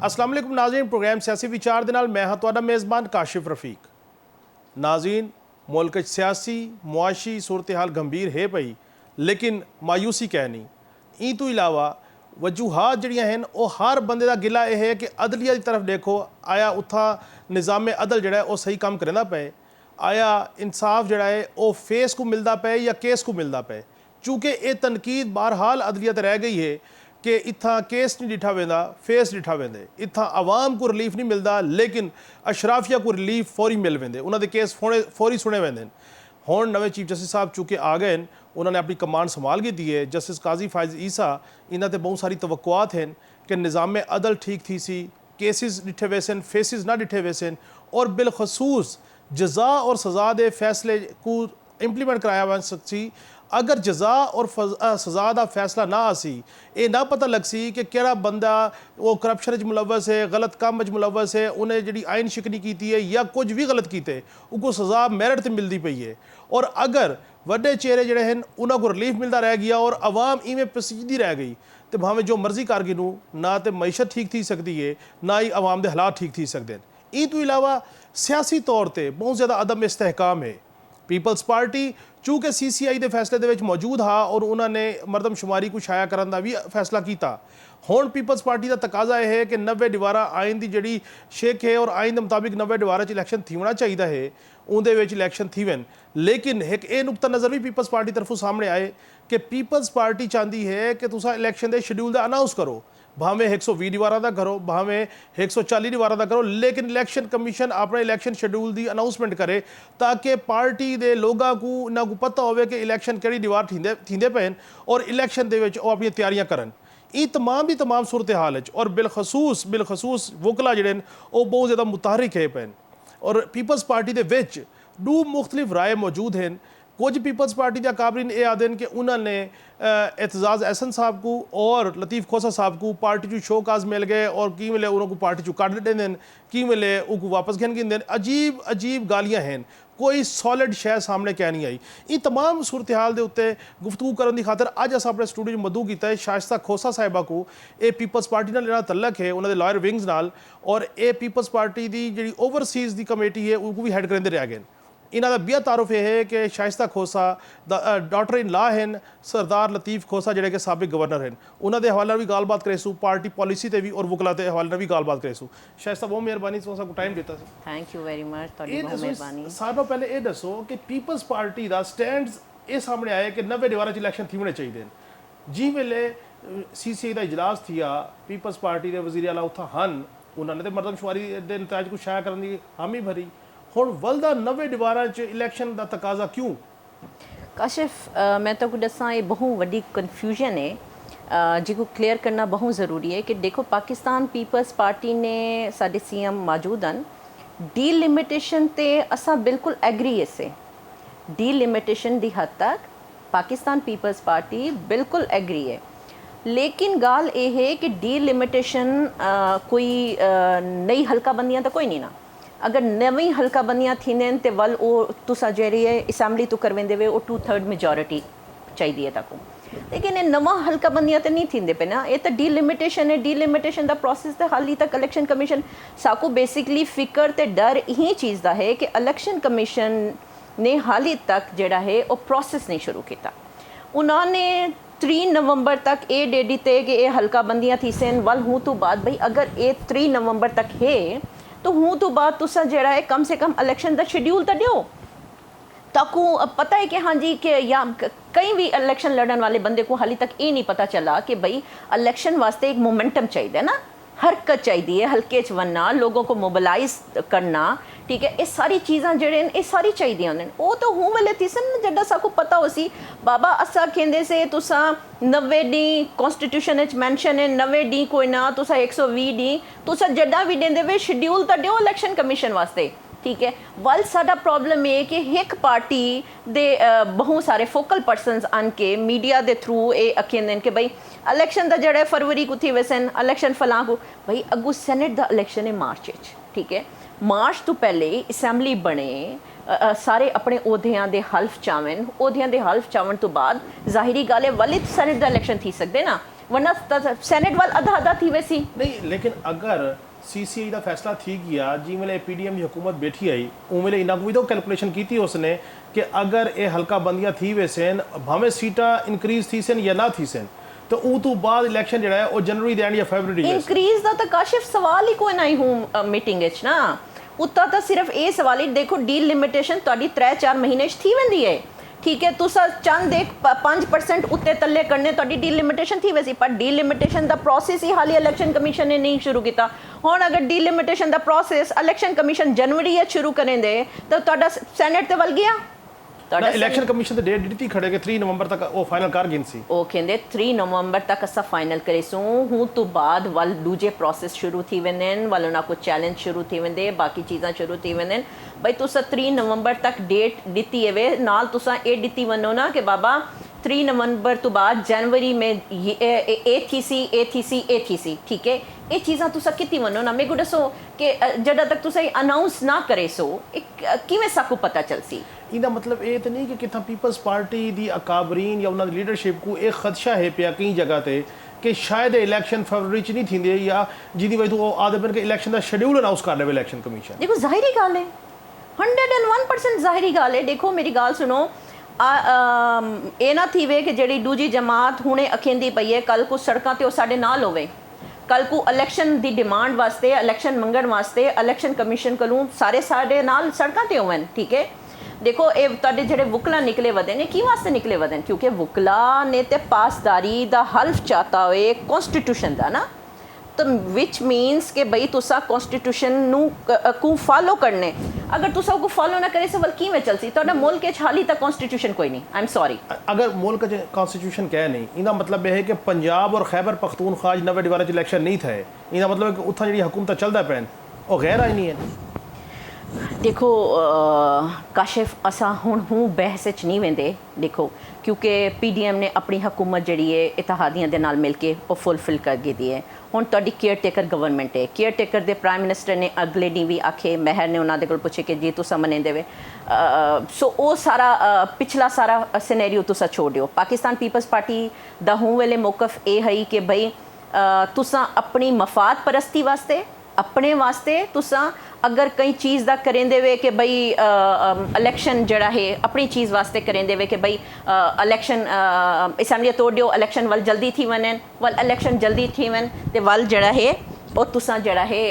अस्सलाम वालेकुम नाज़रीन, प्रोग्राम सियासी विचार दे नाल मैं हाँ तुहाडा मेज़बान काशिफ रफीक। नाज़रीन, मुल्क च सियासी मुआशी सूरत हाल गंभीर है पई, लेकिन मायूसी कै नहीं। ई तो इलावा वजूहात जड़ियां हैं वो हर बंदे का गिला यह है कि अदलिया की तरफ देखो, आया उत्था निज़ाम अदल जड़ा है वो सही काम करेंदा पे, आया इंसाफ जड़ा है वो फेस को मिलता पे या केस को मिलता पे। चूँकि ये तनकीद बहरहाल अदलिया ते रह गई है कि इत्थां केस नहीं डिठा वेंदा, फेस डिठा वेंदे, इत्थां आवाम को रिलीफ नहीं मिलता, लेकिन अशराफिया को रिलीफ फौरी मिल वेंदे, उन्होंने केस फौरी सुने वेंदे। हुण नवे चीफ जस्टिस साहब चूँकि आ गए, उन्होंने अपनी कमान संभाल के दी है। जस्टिस काजी फायज ईसा, इन्होंने बहुत सारी तवक्कुआत हैं कि निज़ाम अदल ठीक थी सी, केसिस डिठे वैसन, फेसिस ना डिठे वैसन, और बिलखसूस जजा और सज़ा के फैसले को इंप्लीमेंट कराया जा सकसी। अगर जजा और सज़ा का फैसला ना आसी, ये ना पता लग सी कि केड़ा बंदा वो करप्शन मुलवस है, गलत काम मुलवस है, उन्हें जी आइन शिकनी की है या कुछ भी गलत किए, उनको सज़ा मेरिट से मिलती पई है। और अगर वड्डे चेहरे जड़े हैं उन्होंने रिलीफ मिलता रह गया और आवाम इवें पसीदी रह गई, तो भावें जो मर्जी कर गिनू, ना तो मीशत ठीक थी सकती है, ना ही आवाम के हालात ठीक थी सकते हैं। ई तो इलावा सियासी तौर पर बहुत ज़्यादा अदम इस्तेहकाम है। पीपल्स पार्टी चूँकि CCI के फैसले के मौजूद हा और उन्होंने मरदमशुमारी को शाया करने का भी फैसला किया। हुण पीपल्स पार्टी का तकाजा यह है कि 90 दीवारा आइन की जी शेख है और आइन के मुताबिक 90 दीवारा इलैक्शन थी होना चाहिए है, उनके इलैक्शन थी वन। लेकिन एक ये नुकता नज़र भी पीपल्स पार्टी तरफों सामने आए कि पीपल्स पार्टी चाहती है कि तुसा इलैक्शन के शेड्यूल का अनाउंस करो, भावें 120 दीवारा का करो, भावें 140 दीवारा का करो, लेकिन इलैक्शन कमीशन अपने इलैक्शन शेड्यूल की अनाउंसमेंट करे ताकि पार्टी के लोगों को ना को पता हो कि इलैक्शन कि दीवार थींदे पे और इलैक्शन के अपनी तैयारियां करन। ये तमाम की तमाम सूरत हाल है और बिलखसूस वकला जड़े वो बहुत ज़्यादा मुतहरिक है पे। और पीपल्स पार्टी के विच दो मुख्तलिफ राय मौजूद हैं। कुछ पीपल्स पार्टी के अकाबरीन ये आदे कि उन्होंने एतजाज़ एहसन साहब को और लतीफ़ खोसा साहब को पार्टी चू शो काज मिल गए और की मिले उन्होंने पार्टी चू कट दें, की मिले उनको वापस घन गिन दें। अजीब अजीब गालियाँ हैं, कोई सॉलिड शय सामने क्या नहीं आई। ये तमाम सूरत हाल के उत्ते गुफ्तगू करने की खातर अज अस अपने स्टूडियो में मदू किया है शाइस्ता खोसा साहिबा को। ये पीपल्स पार्टी नाल जिहड़ा तल्लक है उन्होंने लॉयर विंग्स नाल, और ये पीपल्स पार्टी की जी ओवरसीज़ की कमेटी है उनको भी हैड करेंदे रह गए। इन्हों का बिया तारुफ यह है कि शाइस्ता खोसा डॉटर इन लॉ हैं सरदार लतीफ़ खोसा जोड़े कि साबिक गवर्नर हैं, उन्होंने हवाले भी गालबात करेसू, पार्टी पॉलिसी से भी और वकला के हवाले भी गालबात करेसू। शाइस्ता बहुत मेहरबानी को टाइम दिता। Thank you very much. सारे तो पहले ये दसो कि पीपल्स पार्टी का स्टैंड ये सामने आया कि 90 दीवारा इलैक्शन थी होने चाहिए। जी वेले CCI का इजलास थिया, पीपल्स पार्टी के वजीर आला उत्था हन, उन्होंने तो मरदमशुमारी के नताज को शाया करने की हामी भरी। हुण वलदा 90 दीवारा इलैक्शन का तकाजा क्यों? काशिफ, मैं तो दसा ये बहुत वड्डी कन्फ्यूजन है जिसको क्लियर करना बहुत ज़रूरी है कि देखो पाकिस्तान पीपल्स पार्टी ने साडे CM मौजूद हैं, डीलिमिटेशन ते असा बिल्कुल एग्री है से डीलिमिटेशन दी हद तक पाकिस्तान पीपल्स पार्टी बिल्कुल एग्री है। लेकिन गाल ये है कि डीलिमिटेशन कोई नई हल्का बंदियां तो कोई नहीं ना, अगर नवी हल्का बंदियां थींदे तो वल वो तुसा जेरी है असैम्बली तो करवेंदे वे वो 2/3 मेजोरिटी चाहिए तक। लेकिन ये नवा हल्का बंदियां तो नहीं थींदे पे ना, ये तो डीलिमिटेशन है। डीलिमिटेशन का प्रोसेस तो हाली तक इलैक्शन कमीशन साकू बेसिकली फिकर ते डर यही चीज़ का है कि इलैक्शन कमीशन ने हाली तक जड़ा है वो प्रोसेस नहीं शुरू किया। उन्होंने 3 नवंबर तक ये डे दिते कि ये हल्का बंदियां थी सन वल हूँ तो बाद भाई अगर ये 3 नवंबर तक है तो हूँ तो बाद तुसा जड़ा है कम से कम इलैक्शन का शेड्यूल तो दियो ताकू अब पता है कि हाँ जी कि या कई भी इलैक्शन लड़न वाले बंदे को हाली तक ये नहीं पता चला कि भाई इलैक्शन वास्ते एक मोमेंटम चाहिए ना, हरकत चाहिए, हल्के च बनना, लोगों को मोबिलाइज करना, ठीक है, ये सारी चीज़ां जड़े ये सारी चाहिए होंगे। वो तो हूँ वाले थी सन जड्डा साकू पता हो सी बाबा असा खेंदे से तुसा 90 डी कॉन्स्टिट्यूशन मैंशन है, 90 डी कोई ना तुसा 120 डी तुसा जड्डा भी देंदे वे शेड्यूल तो दियो इलैक्शन कमीशन वास्ते, ठीक है। वल साडा प्रॉब्लम है कि एक पार्टी दे बहुत सारे फोकल पर्सनस आन के मीडिया के थ्रू ये अखेंदे कि भाई इलैक्शन का जड़ा फरवरी को थी वैसन इलैक्शन फलां को, भाई अगू सैनेट का इलैक्शन है मार्च, ठीक है। मार्च तो पहले असैम्बली बने, सारे अपने ओहदियां दे हल्फ चावन, ओहदियां दे हल्फ चावन तो बाद जाहिरी गल है वलित सैनेट का इलैक्शन थी सकते ना, वरना सैनेट वाल अधा अधा थी वैसी। नहीं लेकिन अगर CCI का फैसला थी गया जी वेले PDM की हुकूमत बैठी आई उन वेले इना भी तो कैलकुलेशन की थी उसने कि अगर ये हल्का बंदियां थी वैसेन भावें सीटा इंक्रीज थी सन या ना थी सन तो ऊ तो बाद इलेक्शन जड़ा है वो जनवरी दे एंड या फरवरी इंक्रीज दा तो काशिफ सवाल ही कोई नहीं हूं मीटिंग विच ना उत्ता तो सिर्फ ये सवाल ही देखो डील लिमिटेशन ਤੁਹਾਡੀ 3-4 महीने थी वेंदी है ठीक है तुसा चंद एक 5% उत्ते तले करने ਤੁਹਾਡੀ ਡੀਲ ਲਿਮਿਟੇਸ਼ਨ थी वैसी पर ਡੀਲ ਲਿਮਿਟੇਸ਼ਨ ਦਾ ਪ੍ਰੋਸੈਸ ਹੀ ਹਾਲੀ ਇਲੈਕਸ਼ਨ ਕਮਿਸ਼ਨ ਨੇ ਨਹੀਂ ਸ਼ੁਰੂ ਕੀਤਾ ਹੁਣ ਅਗਰ ਡੀਲ ਲਿਮਿਟੇਸ਼ਨ ਦਾ ਪ੍ਰੋਸੈਸ ਇਲੈਕਸ਼ਨ ਕਮਿਸ਼ਨ ਜਨਵਰੀ ਵਿੱਚ ਸ਼ੁਰੂ ਕਰੇਂਦੇ ਤਾਂ ਤੁਹਾਡਾ ਸੈਨੇਟ ਤੇ ਵੱਲ ਗਿਆ ਇਲੈਕਸ਼ਨ ਕਮਿਸ਼ਨ ਤੇ ਡੇਟ ਦਿੱਤੀ ਖੜੇ ਕਿ 3 ਨਵੰਬਰ ਤੱਕ ਉਹ ਫਾਈਨਲ ਕਰ ਗਿਣ ਸੀ ਉਹ ਕਹਿੰਦੇ 3 ਨਵੰਬਰ ਤੱਕ ਅਸਾਂ ਫਾਈਨਲ ਕਰੇ ਸੂ ਹੁਣ ਤੋਂ ਬਾਅਦ ਵੱਲ ਦੂਜੇ ਪ੍ਰੋਸੈਸ ਸ਼ੁਰੂ ਥੀ ਵੰਨੇ ਵੱਲ ਉਹਨਾਂ ਕੋ ਚੈਲੰਜ ਸ਼ੁਰੂ ਥੀ ਵੰਦੇ ਬਾਕੀ ਚੀਜ਼ਾਂ ਸ਼ੁਰੂ ਥੀ ਵੰਨੇ ਬਈ ਤੁਸੀਂ 3 ਨਵੰਬਰ ਤੱਕ ਡੇਟ ਦਿੱਤੀ ਹੈ ਵੇ ਨਾਲ ਤੁਸੀਂ ਇਹ ਦਿੱਤੀ ਵੰਨੋ ਨਾ ਕਿ ਬਾਬਾ 3 ਨਵੰਬਰ ਤੋਂ ਬਾਅਦ जनवरी में ਇਹ ਥੀ ਸੀ ਠੀਕ ਹੈ ਇਹ ਚੀਜ਼ਾਂ ਤੁਸੀਂ ਕਿਤੀ ਵੰਨੋ ਨਾ ਮੈਨੂੰ ਦੱਸੋ ਕਿ ਜਦੋਂ ਤੱਕ ਤੁਸੀਂ ਅਨਾਉਂਸ ਨਾ ਕਰੇ ਸੋ ਕਿਵੇਂ ਸਾਕੂ ਪਤਾ ਚੱਲ ਸੀ ਇਹਦਾ ਮਤਲਬ ਇਹ ਤਾਂ ਨਹੀਂ ਕਿ ਕਿਥਾਂ ਪੀਪਲਸ ਪਾਰਟੀ ਦੀ ਅਕਾਬਰੀਨ ਜਾਂ ਉਹਨਾਂ ਦੀ ਲੀਡਰਸ਼ਿਪ ਕੋ ਇਹ ਖਦਸ਼ਾ ਹੈ ਪਿਆ ਕਈ ਜਗ੍ਹਾ ਤੇ ਕਿ ਸ਼ਾਇਦ ਇਲੈਕਸ਼ਨ ਫਰਵਰੀ ਚ ਨਹੀਂ ਥੀਂਦੇ ਜਾਂ ਜਿਹਦੀ ਵਜ੍ਹਾ ਤੋਂ ਆਦੇ ਬਣ ਕੇ ਇਲੈਕਸ਼ਨ ਦਾ ਸ਼ਡਿਊਲ ਅਨਾਉਂਸ ਕਰ ਦੇਵੇ ਇਲੈਕਸ਼ਨ ਕਮਿਸ਼ਨ ਦੇਖੋ ਜ਼ਾਹਿਰੀ ਗੱਲ ਹੈ 101% ਜ਼ਾਹਿਰੀ ਗੱਲ ਹੈ ਦੇਖੋ ਮੇਰੀ ਗੱਲ ਸੁਣੋ ਇਹ ਨਾ ਥੀਵੇ ਕਿ ਜਿਹੜੀ ਦੂਜੀ ਜਮਾਤ ਹੁਣੇ ਅਖੇਂਦੀ ਪਈ ਹੈ ਕੱਲ ਕੋ ਸੜਕਾਂ ਤੇ ਉਹ ਸਾਡੇ ਨਾਲ ਹੋਵੇ ਕੱਲ ਕੋ ਇਲੈਕਸ਼ਨ ਦੀ ਡਿਮਾਂਡ ਵਾਸਤੇ ਇਲੈਕਸ਼ਨ ਮੰਗਣ ਵਾਸਤੇ ਇਲੈਕਸ਼ਨ ਕਮਿਸ਼ਨ ਕੋਲੋਂ ਸਾਰੇ ਸਾਡੇ ਨਾਲ ਸੜਕਾਂ ਤੇ ਹੋਵਣ ਠੀਕ ਹੈ ਦੇਖੋ ਇਹ ਤੁਹਾਡੇ ਜਿਹੜੇ ਵਕਲਾ ਨਿਕਲੇ ਵਦੇ ਨੇ ਕੀ ਵਾਸਤੇ ਨਿਕਲੇ ਵਦੇ ਨੇ ਕਿਉਂਕਿ ਵਕਲਾ ਨੇ ਤੇ ਪਾਸਦਾਰੀ ਦਾ ਹਲਫ ਚਾਹਤਾ ਹੋਏ ਕਨਸਟੀਟਿਊਸ਼ਨ ਦਾ ਨਾ ਤਾਂ ਵਿਚ ਮੀਨਸ ਕਿ ਬਈ ਤੁਸੀਂ ਕਨਸਟੀਟਿਊਸ਼ਨ ਨੂੰ ਕੋ ਫਾਲੋ ਕਰਨੇ ਅਗਰ ਤੁਸੀਂ ਉਹ ਫਾਲੋ ਨਾ ਕਰੇ ਸਵਾਲ ਕਿਵੇਂ ਚੱਲਸੀ ਤੁਹਾਡਾ ਮੁਲਕ ਵਿੱਚ ਹਾਲੀ ਤੱਕ ਕਨਸਟੀਟਿਊਸ਼ਨ ਕੋਈ ਨਹੀਂ ਆਈ ਐਮ ਸੌਰੀ ਅਗਰ ਮੁਲਕ ਚ ਕਨਸਟੀਟਿਊਸ਼ਨ ਕਹੇ ਨਹੀਂ ਇਹਦਾ ਮਤਲਬ ਇਹ ਹੈ ਕਿ ਪੰਜਾਬ ਔਰ ਖੈਬਰ ਪਖਤੂਨਖਵਾ ਚ ਨਵੇਂ ਦੁਬਾਰਾ ਚ ਇਲੈਕਸ਼ਨ ਨਹੀਂ ਥੇ ਇਹਦਾ ਮਤਲਬ ਕਿ ਉੱਥਾਂ ਜਿਹੜੀ ਹਕੂਮਤਾਂ ਚੱਲਦਾ ਪੈਣ ਉਹ ਗੈਰ ਆਈਨੀ ਹੈ देखो काशिफ असा हूँ बहस च नहीं वेंदे देखो क्योंकि PDM ने अपनी हुकूमत जी है इतिहादियों के नाल मिल के वो फुलफिल कर दी है हुण तुहाडी केयर टेकर गवर्नमेंट है केयर टेकर दे प्राइम मिनिस्टर ने अगले दिन भी आखे महर ने उन्होंने को पूछे कि जी तुसा मनेंदे वे सो वो सारा पिछला सारा सिनेरियो तुसा छोड़ दियो पाकिस्तान पीपल्स पार्टी दा हूँ वेले मौकफ ये है कि बई तुसा अपनी मफाद परस्ती वास्ते अपने वास्ते तुसा अगर कई चीज़ का करेंदे वे कि बई इलैक्शन जड़ा है अपनी चीज़ वास्ते करेंदे वे कि बई इलैक्शन असैम्बली तोड़ दियो इलैक्शन वल जल्दी थी वने वल इलैक्शन जल्दी थी वन ते वल जड़ा है और तुसा जड़ा है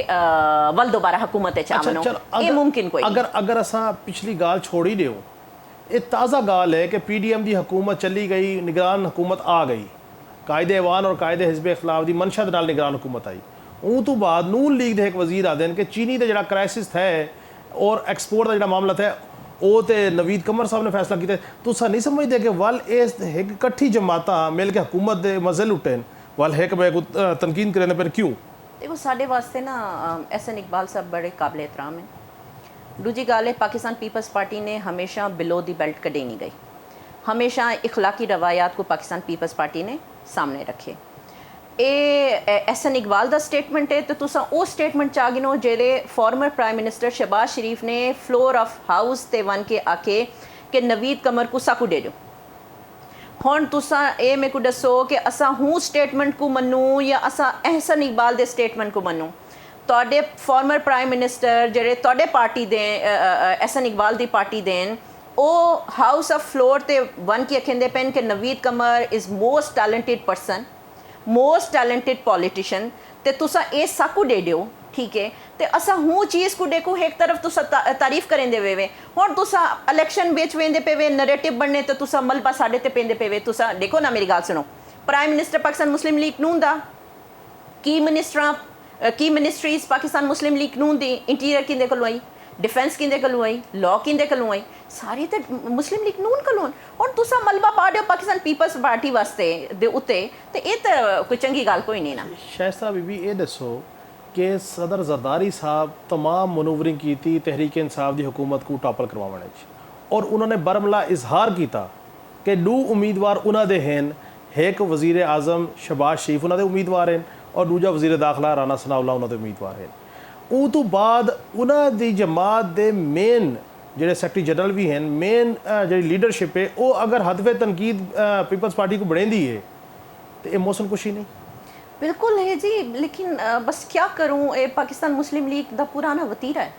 वल दोबारा हुकूमत च आवनो ये मुमकिन कोई अगर असा पिछली गाल छोड़ ही दियो ये ताज़ा गाल है कि PDM की हुकूमत चली गई निगरान हुकूमत आ गई कायदे ऐवान और कायदे हिज़्ब इख्तिलाफ की मनशा दे नाल निगरान हुकूमत आई ਉਹ ਤੋਂ ਬਾਅਦ ਨੂਨ ਲੀਗ ਦੇ ਇੱਕ ਵਜ਼ੀਰ ਆਦੇ ਨੇ ਕਿ ਚੀਨੀ ਦਾ ਜਿਹੜਾ ਕ੍ਰਾਈਸਿਸ ਹੈ ਔਰ ਐਕਸਪੋਰਟ ਦਾ ਜਿਹੜਾ ਮਾਮਲਾ ਹੈ ਉਹ ਤੇ ਨਵੀਦ ਕਮਰ ਸਾਹਿਬ ਨੇ ਫੈਸਲਾ ਕੀਤਾ ਤੁਸੀਂ ਨਹੀਂ ਸਮਝਦੇ ਕਿ ਵੱਲ ਇਸ ਇੱਕ ਇਕੱਠੀ ਜਮਾਤਾਂ ਮਿਲ ਕੇ ਹਕੂਮਤ ਦੇ ਮਜ਼ੇ ਲੁੱਟਣ ਵੱਲ ਇੱਕ ਬੇ ਤਨਕੀਦ ਕਰਨ ਪਰ ਕਿਉਂ देखो साढ़े वास्ते ना एहसन इकबाल साहब बड़े काबिल एहतराम हैं दूजी गल है पाकिस्तान पीपल्स पार्टी ने हमेशा बिलो दी बेल्ट कदे नहीं गई हमेशा इखलाकी रवायात को पाकिस्तान पीपल्स पार्टी ने सामने रखे एहसन इकबाल दा स्टेटमेंट है तो तुसा वो स्टेटमेंट च आ गिनो जेह्दे फॉर्मर प्राइम मिनिस्टर शहबाज शरीफ ने फ्लोर ऑफ हाउस ते वन के आके कि नवीद कमर को साकू दे दो हुण तुसा ये मेरे को दसो कि असा हूँ स्टेटमेंट को मन्नू या असा एहसन इकबाल दे स्टेटमेंट को मन्नू तुहाडे फॉर्मर प्राइम मिनिस्टर जेह्ड़े तुहाडे पार्टी दे एहसन इकबाल दी पार्टी देन ਉਹ ਹਾਊਸ ਆਫ ਫਲੋਰ ਤੇ ਵਨ ਕੀ ਅਖੰਦੇ ਪੈਨ ਕਿ Naveed Qamar is most talented person most talented politician ते तुसा ये साकू दे दियो ठीक है ते असा हूँ चीज़ को देखो एक तरफ तुसा तारीफ करेंदे वे हुण तुसा इलैक्शन बेच वेंदे पे वे नैरेटिव बनने ते तुसा मलबा साडे ते पेंदे पे वे तुसा देखो ना मेरी गल सुनो प्राइम मिनिस्टर पाकिस्तान मुस्लिम लीग नून दा की मिनिस्ट्रीज पाकिस्तान मुस्लिम लीग नून दी इंटीरियर किंदे कोलों आई डिफेंस किंदे कोलों आई लॉ किंदे कोलों आई सारी ते मुस्लिम लीग नून कोलों और तुसा मलबा पा दियो पाकिस्तान पीपल्स पार्टी वास्ते दे उत्ते ते ये तो कोई चंगी गल कोई नहीं ना शाइस्ता बीबी ये दसो कि सदर जरदारी साहब तमाम मनूवरिंग की थी तहरीक इंसाफ की हुकूमत को टॉपल करवाने और उन्होंने बरमला इजहार किया कि दो उम्मीदवार उन्होंने हैं एक वजीर आज़म शहबाज शरीफ उन्होंने उम्मीदवार हैं और दूजा वजीर दाखिला राना सनाउल्लाह उन्होंने उम्मीदवार हैं ਉਹ ਤੋਂ ਬਾਅਦ ਉਹਨਾਂ ਦੀ ਜਮਾਤ ਦੇ ਮੇਨ ਜਿਹੜੇ ਸੈਕਟਰੀ ਜਨਰਲ ਵੀ ਹਨ ਮੇਨ ਜਿਹੜੀ ਲੀਡਰਸ਼ਿਪ ਹੈ ਉਹ ਅਗਰ ਹਦਫੇ ਤਨਕੀਦ ਪੀਪਲਸ ਪਾਰਟੀ ਕੋ ਬਣਾਉਂਦੀ ਹੈ तो ये मौसम कुछ ही नहीं। बिल्कुल है जी, लेकिन बस क्या करूं, ये पाकिस्तान मुस्लिम लीग का पुराना वतीरा है।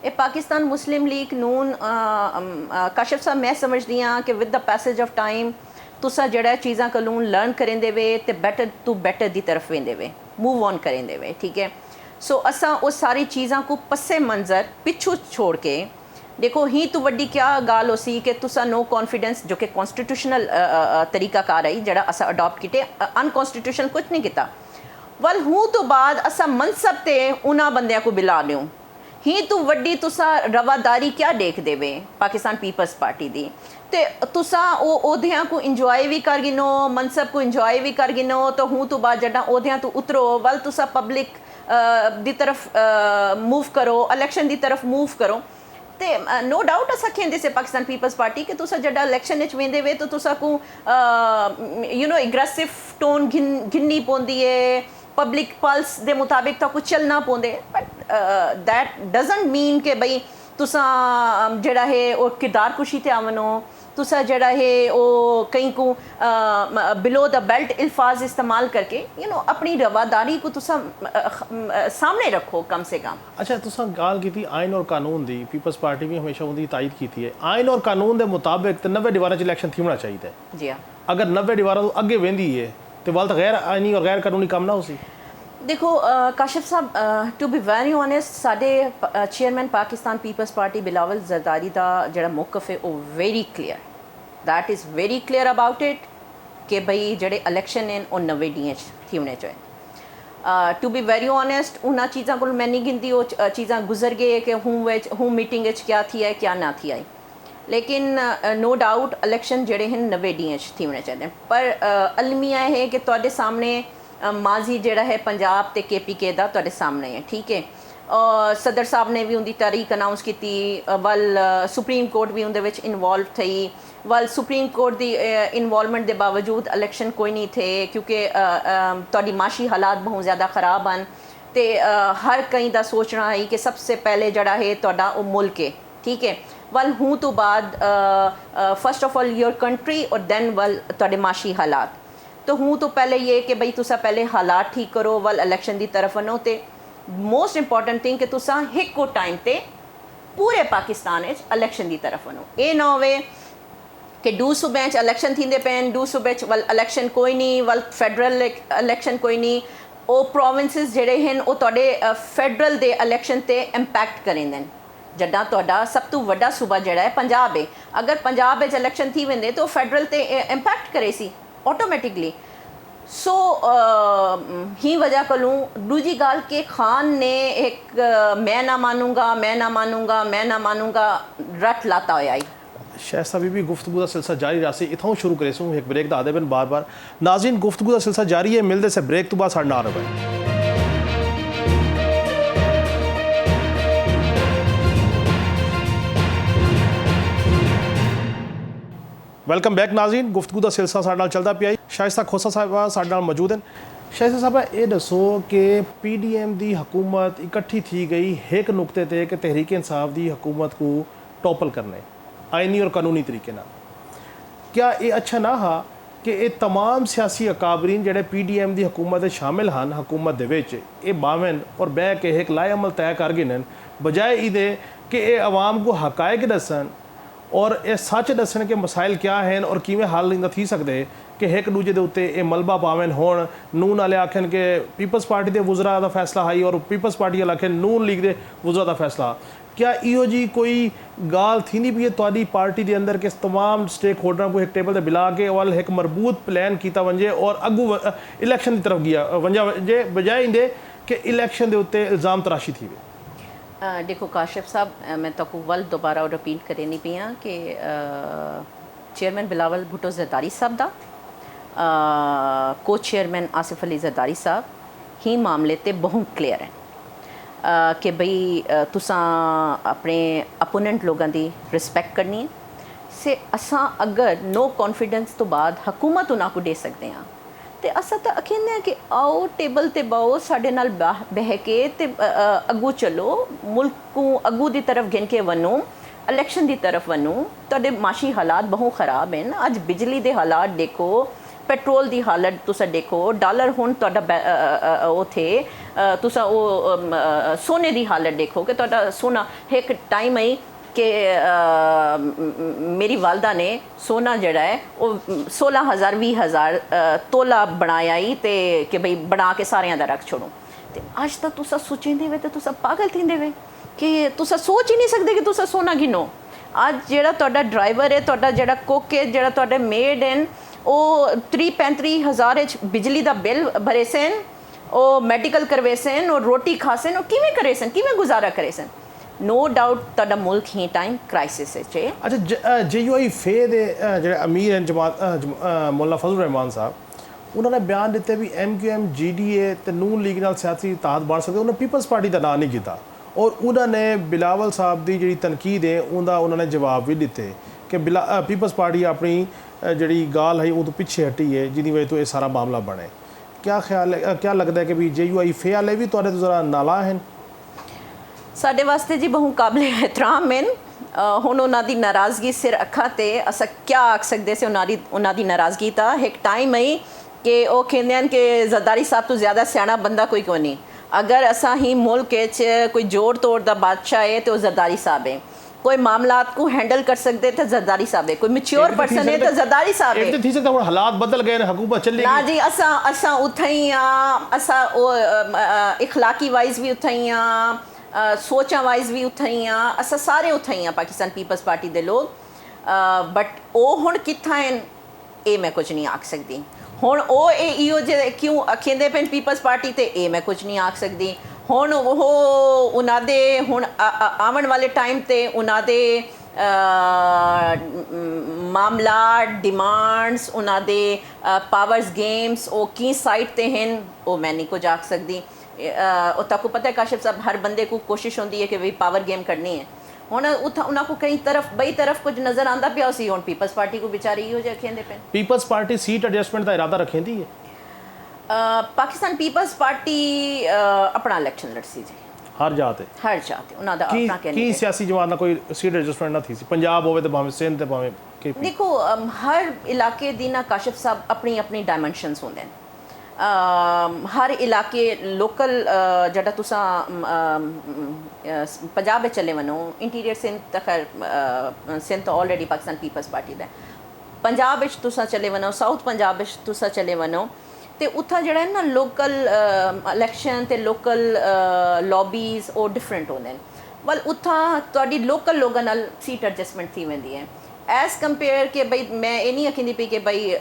ये पाकिस्तान मुस्लिम लीग नून काशिफ साहब मैं समझदी हाँ कि with the passage of time तुसा जड़ा चीज़ां कलून लर्न करेंदे वे ते बेटर टू बेटर दी तरफ वेंदे वे, मूव ऑन करेंदे वे, ठीक है। सो असा वो सारी चीज़ां को पस्से मंज़र पिछू छोड़ के देखो ही तो वड्डी क्या गाल हो सी कि तुसा नो कॉन्फिडेंस जो कि कॉन्स्टिट्यूशनल तरीकाकार है जड़ा असा अडॉप्ट किते, अनकॉन्स्टिट्यूशनल कुछ नहीं किता। वल हूँ तो बाद असा मनसब ते उन्हां बंदियां को बिला लियो ही तो वड्डी तुसा रवादारी क्या देख देवे पाकिस्तान पीपल्स पार्टी दी ते तुसा वो ओहदियां को इंजॉय भी कर गिनो, मनसब को इंजॉय भी कर गिनो, तो हूँ तो बाद जड़ा ओहदियां तो उतरो वल तुसा पब्लिक दी तरफ मूव करो, इलेक्शन दी तरफ मूव करो। ते नो डाउट असा खेंदे से पाकिस्तान पीपल्स पार्टी कि तुसा जड़ा इलेक्शन विच वेंदे वे तो तुसा को यू नो एग्रेसिव टोन गिननी पौंदी है, पब्लिक पल्स दे मुताबिक तो कुछ चलना पौंदे, बट दैट डजंट मीन कि भाई तुसा जड़ा है वो किरदार कुशी ते आवनो, तुसा जड़ा है वो कहीं को बिलो द बेल्ट अल्फाज इस्तेमाल करके यू नो अपनी रवादारी को तुसा सामने रखो कम से कम। अच्छा, तुसा गाल की आइन और कानून दी पीपल्स पार्टी भी हमेशा उनकी तायद की है। आइन और कानून के मुताबिक तो 90 दीवार इलेक्शन थी होना चाहिए जी हाँ। अगर 90 दीवार अगे वेंदी है तो वाल तो गैर आइनी और गैर कानूनी काम ना हो सी। देखो काशिफ साहब, टू बी वेरी ऑनेस्ट साडे चेयरमैन पाकिस्तान पीपल्स पार्टी बिलावल जरदारी का जड़ा मौकफ है वो very clear, that is very clear about it कि भाई जड़े इलेक्शन हैं वो 90 डी थी होने चाहिए। टू बी वेरी ऑनेस्ट उन्होंने चीज़ों को मैं नहीं गिनती वो चीज़ां गुजर गए कि हूँ मीटिंग क्या थी है क्या ना थी आई, लेकिन नो डाउट इलेक्शन जड़े हैं 90 डी थी होने चाहिए। पर अलमिया है कि तुहाडे सामने माजी जड़ा है पंजाब ते KPK दा तुहाडे सामने है, ठीक है। और सदर साहब ने भी उनकी तारीख अनाउंस की थी, वल सुप्रीम कोर्ट भी उनके विच इन्वॉल्व थी, वल सुप्रीम कोर्ट की इन्वॉल्वमेंट के बावजूद इलेक्शन कोई नहीं थे क्योंकि तुहाडी माशी हालात बहुत ज़्यादा ख़राब हैं तो हर कहीं का सोचना है कि सबसे पहले जड़ा है तुहाडा वो मुल्क है, ठीक है। वल हूँ तो बाद first of all your country और दैन वल तुहाडे माशी हालात, तो हूँ तो पहले ये कि भाई तुसा पहले हालात ठीक करो वल इलेक्शन की तरफ वनो। तो मोस्ट इंपॉर्टेंट थिंग कि तुसा एक को टाइम ते पूरे पाकिस्तान इलेक्शन की तरफ वनो। ये ना होवे कि डू सूबे इलेक्शन थींदे पैन, डू सूबे वल इलेक्शन कोई नहीं, वल फेडरल इलेक्शन कोई नहीं, वो प्रोविंसिस जड़े हैं वो तुहाडे फेडरल दे इलेक्शन ते इंपैक्ट करेंदे। जड्डा तुहाडा सब तो वड्डा सूबा जड़ा है पंजाब है, अगर पंजाब में इलेक्शन थी वेंदे तो फेडरल ते इंपैक्ट करे सी ऑटोमेटिकली। सो ही वजह कलूँ दूजी गाल के खान ने एक मैं ना मानूंगा मैं ना मानूंगा मैं ना मानूंगा रट लाता होया आई। शायद अभी भी गुफ्तगू का सिलसिला जारी रहा इतों शुरू करे सूँ एक ब्रेक दा दे बिन बार बार नाज़रीन गुफ्तगू का सिलसिला जारी है, मिलते से ब्रेक तो बाद साढ़े 9 रुपए। वेलकम बैक नाज़रीन, गुफ्तगू का सिलसिला साढ़े नाल चलता पिया। शाइस्ता खोसा साहबा साढ़े नाल मौजूद हैं। शाइस्ता साहबा ये दसो कि PDM की हुकूमत इकट्ठी थी गई एक नुकते ते कि तहरीक इंसाफ की हुकूमत को टॉपल करने आइनी और कानूनी तरीके ना, क्या ये अच्छा ना हा कि ये तमाम सियासी अकाबरीन जड़े PDM की हुकूमत शामिल हैं हुकूमत दे विच ये बावन और बह के एक लाएअमल तय कर गए बजाय इदे कि ये अवाम को हकायक दसन और ये सच दसन के मसाइल क्या हैं और किवें हल इंदा थी सकते कि एक दूजे के उत्ते ये मलबा पावन होण। नून वाले आखन कि पीपल्स पार्टी के वुजरा का फैसला है और पीपल्स पार्टी वाले आखन नून लीग के वुजरा का फैसला। क्या इहो जी कोई गाल थी नहीं पी तुहाडी पार्टी के अंदर कि तमाम स्टेक होल्डर को एक टेबल पर बिला के वाल एक मरबूत प्लान किया वंजे और अगू इलेक्शन की तरफ गया वंजा जे बजाय इंदे कि इलेक्शन के उत्ते इल्ज़ाम तराशी थी। देखो काशिफ साहब, मैं तो वल दोबारा रिपीट करे नहीं पी हाँ कि चेयरमैन बिलावल भुट्टो जरदारी साहब दा को चेयरमैन आसिफ अली जरदारी साहब ही मामले ते बहुत क्लियर है कि भाई तुसा अपने अपोनेंट लोगों की रिस्पैक्ट करनी है से असा अगर नो कॉन्फिडेंस तो बाद हुकूमत उन्होंने को दे सकते हैं तो असा तो कहने हैं कि आओ टेबल ते बहो साढ़े नाल बह के ते अगू चलो मुल्क को अगू की तरफ गिन के वनो इलेक्शन की तरफ वनो। तुहाडे माशी हालात बहुत ख़राब हैं, अज बिजली के हालात देखो, ਪੈਟਰੋਲ ਦੀ ਹਾਲਤ ਤੁਸੀਂ ਦੇਖੋ, ਡਾਲਰ ਹੁਣ ਤੁਹਾਡਾ ਉਥੇ ਤੁਸੀਂ ਉਹ ਸੋਨੇ ਦੀ ਹਾਲਤ ਦੇਖੋ ਕਿ ਤੁਹਾਡਾ ਸੋਨਾ ਇੱਕ ਟਾਈਮ ਹੈ ਕਿ ਮੇਰੀ ਵਾਲਦਾ ਨੇ ਸੋਨਾ ਜਿਹੜਾ ਹੈ ਉਹ 16,000 20,000 ਤੋਲਾ ਬਣਾਇਆ ਹੀ ਤੇ ਕਿ ਬਈ ਬਣਾ ਕੇ ਸਾਰਿਆਂ ਦਾ ਰੱਖ ਛੋੜੋ। ਤੇ ਅੱਜ ਤਾਂ ਤੁਸੀਂ ਸੋਚਿੰਦੇ ਵੇ ਤੇ ਤੁਸੀਂ ਪਾਗਲ ਥਿੰਦੇ ਵੇ ਕਿ ਤੁਸੀਂ ਸੋਚ ਹੀ ਨਹੀਂ ਸਕਦੇ ਕਿ ਤੁਸੀਂ ਸੋਨਾ ਗਿਨੋ। ਅੱਜ ਜਿਹੜਾ ਤੁਹਾਡਾ ਡਰਾਈਵਰ ਹੈ, ਤੁਹਾਡਾ ਜਿਹੜਾ ਕੁੱਕ ਹੈ, ਜਿਹੜਾ ਤੁਹਾਡੇ ਮੇਡ ਹਨ, ਉਹ 30-35,000 ਵਿੱਚ ਬਿਜਲੀ ਦਾ ਬਿੱਲ ਭਰੇ ਸਨ, ਉਹ ਮੈਡੀਕਲ ਕਰਵੇ ਸਨ, ਉਹ ਰੋਟੀ ਖਾ ਸਨ, ਉਹ ਕਿਵੇਂ ਕਰੇ ਸਨ, ਕਿਵੇਂ ਗੁਜ਼ਾਰਾ ਕਰੇ ਸਨ। ਨੋ ਡਾਊਟ ਤੁਹਾਡਾ ਮੁਲਕ ਹੀ ਟਾਈਮ ਕ੍ਰਾਈਸਿਸ ਵਿੱਚ ਹੈ। ਅੱਛਾ, JUI ਫੇ ਦੇ ਜਿਹੜੇ ਅਮੀਰ ਹਨ ਮੁੱਲਾ ਫਜ਼ਲ ਰਹਿਮਾਨ ਸਾਹਿਬ, ਉਹਨਾਂ ਨੇ ਬਿਆਨ ਦਿੱਤੇ ਵੀ MQM GDA ਤੇ ਨੂਨ ਲੀਗ ਨਾਲ ਸਿਆਸੀ ਇਤਿਹਾਦ ਬਣ ਸਕਦੇ। ਉਹਨਾਂ ਪੀਪਲਸ ਪਾਰਟੀ ਦਾ ਨਾਂ ਨਹੀਂ ਕੀਤਾ ਔਰ ਉਹਨਾਂ ਨੇ ਬਿਲਾਵਲ ਸਾਹਿਬ ਦੀ ਜਿਹੜੀ ਤਨਕੀਦ ਹੈ ਉਹਦਾ ਉਹਨਾਂ ਨੇ ਜਵਾਬ ਵੀ ਦਿੱਤੇ ਕਿ ਪੀਪਲਸ ਪਾਰਟੀ ਆਪਣੀ ਜਿਹੜੀ ਗਾਲ ਹੈ ਉਹ ਤੋਂ ਪਿੱਛੇ ਹਟੀ ਹੈ ਜਿਹਦੀ ਵਜ੍ਹਾ ਤੋਂ ਇਹ ਸਾਰਾ ਮਾਮਲਾ ਬਣੇ। ਕਿਆ ਖਿਆਲ ਹੈ, ਕਿਆ ਲੱਗਦਾ ਹੈ ਕਿ ਵੀ JUI ਫੇ ਵਾਲੇ ਵੀ ਤੁਹਾਡੇ ਤੋਂ ਜ਼ਰਾ ਨਾਲਾ ਹਨ? ਸਾਡੇ ਵਾਸਤੇ ਜੀ ਬਹੁ ਕਾਬਲੇ ਇਹਤਰਾਮ ਹਨ। ਹੁਣ ਉਹਨਾਂ ਦੀ ਨਾਰਾਜ਼ਗੀ ਸਿਰ ਅੱਖਾਂ ਤੇ ਅਸਾਂ ਕਿਆ ਆਖ ਸਕਦੇ ਸੀ। ਉਹਨਾਂ ਦੀ ਨਾਰਾਜ਼ਗੀ ਤਾਂ ਇੱਕ ਟਾਈਮ ਹੈ ਕਿ ਉਹ ਕਹਿੰਦੇ ਹਨ ਕਿ ਜ਼ਰਦਾਰੀ ਸਾਹਿਬ ਤੋਂ ਜ਼ਿਆਦਾ ਸਿਆਣਾ ਬੰਦਾ ਕੋਈ ਨਹੀਂ। ਅਗਰ ਅਸਾਂ ਹੀ ਮੁਲਕ 'ਚ ਕੋਈ ਜੋੜ ਤੋੜ ਦਾ ਬਾਦਸ਼ਾਹ ਹੈ ਤੇ ਉਹ ਜ਼ਰਦਾਰੀ ਸਾਹਿਬ ਹੈ। ਕੋਈ ਮਾਮਲਾਤ को हैंडल कर सकते थे जरदारी साहब है, कोई मैच्योर पर्सन है तो जरदारी साहब है। एक थी सकता है हालात बदल गए, हुकूमत चली ना जी, असा उथे ही असा इखलाकी वाइज भी उथे ही सोचा वाइज भी उथे ही असा सारे उथे ही पाकिस्तान पीपल्स पार्टी के लोग। बट वो हुण कित्था हैं ये मैं कुछ नहीं आख सकती। हुण वो इहो जे क्यों आखेंदे पेन पीपल्स पार्टी ते ये मैं कुछ नहीं आख सकती। ਹੁਣ ਉਹ ਉਹਨਾਂ ਦੇ ਹੁਣ ਆਉਣ ਵਾਲੇ ਟਾਈਮ 'ਤੇ ਉਹਨਾਂ ਦੇ ਮਾਮਲਾ ਡਿਮਾਂਡਸ, ਉਹਨਾਂ ਦੇ ਪਾਵਰਸ ਗੇਮਸ ਉਹ ਕੀ ਸਾਈਡ 'ਤੇ ਹਨ ਉਹ ਮੈਂ ਨਹੀਂ ਕੁਝ ਆਖ ਸਕਦੀ। ਉਹ ਤੁਹਾਨੂੰ ਪਤਾ ਹੈ ਕਾਸ਼ਿਫ ਸਾਹਿਬ, ਹਰ ਬੰਦੇ को ਕੋਸ਼ਿਸ਼ ਹੁੰਦੀ ਹੈ ਕਿ ਵੀ ਪਾਵਰ ਗੇਮ ਕਰਨੀ ਹੈ। ਹੁਣ ਉਹਨਾਂ को ਕਈ ਤਰਫ ਬਈ ਤਰਫ ਕੁਝ ਨਜ਼ਰ ਆਉਂਦਾ ਪਿਆ ਸੀ। ਹੁਣ ਪੀਪਲਸ ਪਾਰਟੀ को ਵਿਚਾਰੀ ਇਹੋ ਜਿਹਾ ਕਹਿੰਦੇ ਪਏ। ਪੀਪਲਸ ਪਾਰਟੀ ਸੀਟ ਐਡਜਸਟਮੈਂਟ ਦਾ ਇਰਾਦਾ ਰੱਖੇਂਦੀ ਹੈ? ਪਾਕਿਸਤਾਨ ਪੀਪਲਸ ਪਾਰਟੀ ਆਪਣਾ ਇਲੈਕਸ਼ਨ ਲੜਸੀ ਜੀ ਹਰ ਜਾਤ ਉਹਨਾਂ ਦਾ ਆਪਣਾ ਕੀ ਸਿਆਸੀ ਜਮਾਤ ਨਾਲ ਕੋਈ ਸੀਟ ਐਡਜਸਟਮੈਂਟ ਨਾ ਥੀ ਸੀ? ਪੰਜਾਬ ਹੋਵੇ ਤੇ ਭਾਵੇਂ ਸਿੰਧ ਤੇ ਭਾਵੇਂ KP। ਦੇਖੋ ਹਰ ਇਲਾਕੇ ਦੀ ਨਾ ਕਾਸ਼ਿਫ ਸਾਹਿਬ ਆਪਣੀ ਆਪਣੀ ਡਾਇਮੈਂਸ਼ਨਸ ਹੁੰਦੇ ਨੇ। ਹਰ ਇਲਾਕੇ ਲੋਕਲ ਜਿਹੜਾ ਤੁਸੀਂ ਪੰਜਾਬ ਵਿੱਚ ਚਲੇ ਵਨੋ, ਇੰਟੀਰੀਅਰ ਸਿੰਧ ਤਾਂ ਖੈਰ ਸਿੰਧ ਤਾਂ ਆਲਰੇਡੀ ਪਾਕਿਸਤਾਨ ਪੀਪਲਸ ਪਾਰਟੀ ਦਾ। ਪੰਜਾਬ ਵਿੱਚ ਤੁਸੀਂ ਚਲੇ ਵਨੋ, ਸਾਊਥ ਪੰਜਾਬ ਵਿੱਚ ਤੁਸੀਂ ਚਲੇ ਵਨੋ ਤੇ ਉੱਥਾ ਜਿਹੜਾ ਨਾ ਲੋਕਲ ਇਲੈਕਸ਼ਨ ਤੇ ਲੋਕਲ ਲੌਬੀਜ਼ ਉਹ ਡਿਫਰੈਂਟ ਹੁੰਦੇ ਨੇ। ਵਲ ਉੱਥਾ ਤੁਹਾਡੀ ਲੋਕਲ ਲੋਕਾਂ ਨਾਲ ਸੀਟ ਐਡਜਸਟਮੈਂਟ ਥੀ वेंदी है ਐਜ਼ ਕੰਪੇਅਰ ਕਿ ਬਈ ਮੈਂ ਇਹ ਨਹੀਂ ਆਖਿੰਦੀ ਪਈ ਕਿ ਬਈ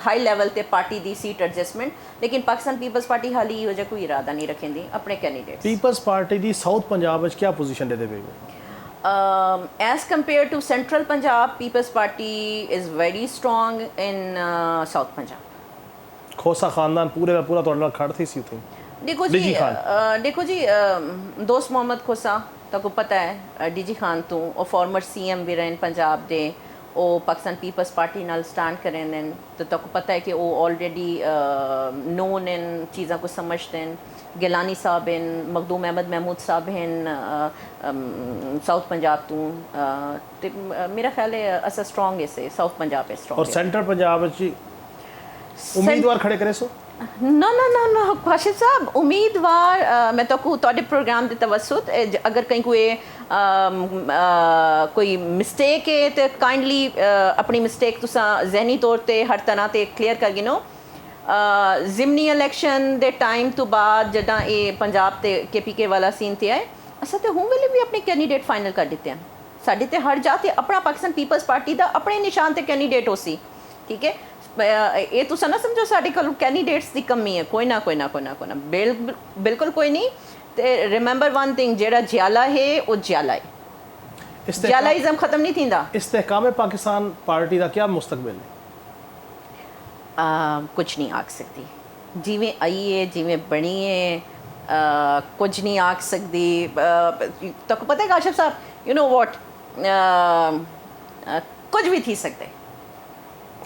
ਹਾਈ ਲੈਵਲ ਤੇ ਪਾਰਟੀ ਦੀ ਸੀਟ ਐਡਜਸਟਮੈਂਟ, ਲੇਕਿਨ ਪਾਕਿਸਤਾਨ ਪੀਪਲਸ ਪਾਰਟੀ ਹਾਲੀ ਇਹੋ ਜਿਹਾ ਕੋਈ ਇਰਾਦਾ ਨਹੀਂ ਰੱਖੇਂਦੀ ਆਪਣੇ ਕੈਂਡੀਡੇਟਸ। ਪੀਪਲਸ ਪਾਰਟੀ ਦੀ ਸਾਊਥ ਪੰਜਾਬ ਵਿੱਚ ਕੀ ਪੋਜੀਸ਼ਨ ਦੇ ਦੇਵੇ? as compared to central Punjab, People's Party is very strong in South Punjab. Khosa ਖਾਨਦਾਨ ਪੂਰੇ ਦਾ ਪੂਰਾ ਤੁਹਾਡੇ ਨਾਲ ਖੜ੍ਹੀ ਸੀ ਉੱਥੇ? ਦੇਖੋ ਜੀ ਦੋਸਤ ਮੁਹੰਮਦ ਖੋਸਾ ਤੁਹਾਨੂੰ ਪਤਾ ਹੈ DG ਖਾਨ ਤੋਂ ਉਹ ਫਾਰਮਰ CM ਵੀ ਰਹੇ ਪੰਜਾਬ ਦੇ। ਉਹ ਪਾਕਿਸਤਾਨ ਪੀਪਲਸ ਪਾਰਟੀ ਨਾਲ ਸਟੈਂਡ ਕਰੇ ਨੇ ਤਾਂ ਤੁਹਾਨੂੰ ਪਤਾ ਹੈ ਕਿ ਉਹ ਆਲਰੇਡੀ ਨੋਨ ਇਨ ਚੀਜ਼ਾਂ को ਸਮਝਦੇ ਨੇ। ਗਿਲਾਨੀ ਸਾਹਿਬ ਹਨ, ਮਖਦੂਮ ਅਹਿਮਦ ਮਹਿਮੂਦ ਸਾਹਿਬ ਹਨ ਸਾਊਥ ਪੰਜਾਬ ਤੋਂ। ਤੇ ਮੇਰਾ ਖਿਆਲ ਹੈ ਅਸਾ ਸਟਰੋਂਗ ਇਸੇ ਸਾਊਥ ਪੰਜਾਬ ਹੈ ਸਟਰੋਂਗ। ਔਰ ਸੈਂਟਰ ਪੰਜਾਬ ਵਿੱਚ ਉਮੀਦਵਾਰ ਖੜੇ ਕਰੇ ਸੋ? ਨਾ ਕਾਸ਼ਿਫ ਸਾਹਿਬ ਉਮੀਦਵਾਰ ਮੈਂ ਤੁਹਾਡੇ ਪ੍ਰੋਗਰਾਮ ਦੇ ਤਵਸਤ ਅਗਰ ਕहीं ਕੋਈ ਮਿਸਟੇਕ ਹੈ ਤੇ ਕਾਈਂਡਲੀ ਆਪਣੀ ਮਿਸਟੇਕ ਤੁਸੀਂ ਜ਼ਹਿਨੀ ਤੌਰ ਤੇ ਹਰ ਤਰ੍ਹਾਂ ਤੇ ਕਲੀਅਰ ਕਰ ਗਿਨੋ। ਜ਼ਿਮਨੀ ਇਲੈਕਸ਼ਨ ਦੇ ਟਾਈਮ ਤੋਂ ਬਾਅਦ ਜਦੋਂ ਇਹ ਪੰਜਾਬ ਤੇ KPK ਵਾਲਾ ਸੀਨ ਤੇ ਆਏ ਅਸਾਂ ਤੇ ਹੁਣ ਵੇਲੇ ਵੀ ਆਪਣੇ ਕੈਂਡੀਡੇਟ ਫਾਈਨਲ ਕਰ ਦਿੱਤੇ ਹਨ। ਸਾਡੇ ਤੇ ਹਰ ਜਾਤ ਤੇ ਆਪਣਾ ਪਾਕਿਸਤਾਨ ਪੀਪਲਸ ਪਾਰਟੀ ਦਾ ਆਪਣੇ ਨਿਸ਼ਾਨ ਤੇ ਕੈਂਡੀਡੇਟ ਹੋ ਸੀ। ਠੀਕ ਹੈ, ਇਹ ਤੁਸੀਂ ਨਾ ਸਮਝੋ ਸਾਡੇ ਕੋਲ ਕੈਂਡੀਡੇਟਸ ਦੀ ਕਮੀ ਹੈ। ਕੋਈ ਨਾ ਬਿਲਕੁਲ ਕੋਈ ਨਹੀਂ। ਤੇ ਰਿਮੈਂਬਰ ਵਨ ਥਿੰਗ, ਜਿਹੜਾ ਜਿਆਲਾ ਹੈ ਉਹ ਜਿਆਲਾ ਹੈ, ਜਿਆਲਾਇਜ਼ਮ ਖਤਮ ਨਹੀਂ ਥੀਂਦਾ। ਇਸਤਹਿਕਾਮ ਪਾਕਿस्तान ਪਾਰਟੀ ਦਾ ਕੀ ਮੁਸਤਕਬਲ ਹੈ? ਕੁਝ ਨਹੀਂ ਆਖ ਸਕਦੀ। ਜਿਵੇਂ ਆਈ ਹੈ ਜਿਵੇਂ ਬਣੀ ਹੈ ਕੁਝ ਨਹੀਂ ਆਖ ਸਕਦੀ। ਤੁਹਾਨੂੰ ਪਤਾ ਹੈ ਕਾਸ਼ਿਫ ਸਾਹਿਬ ਯੂ ਨੋ ਵਾਟ ਕੁਝ ਵੀ ਥੀ ਸਕਦਾ।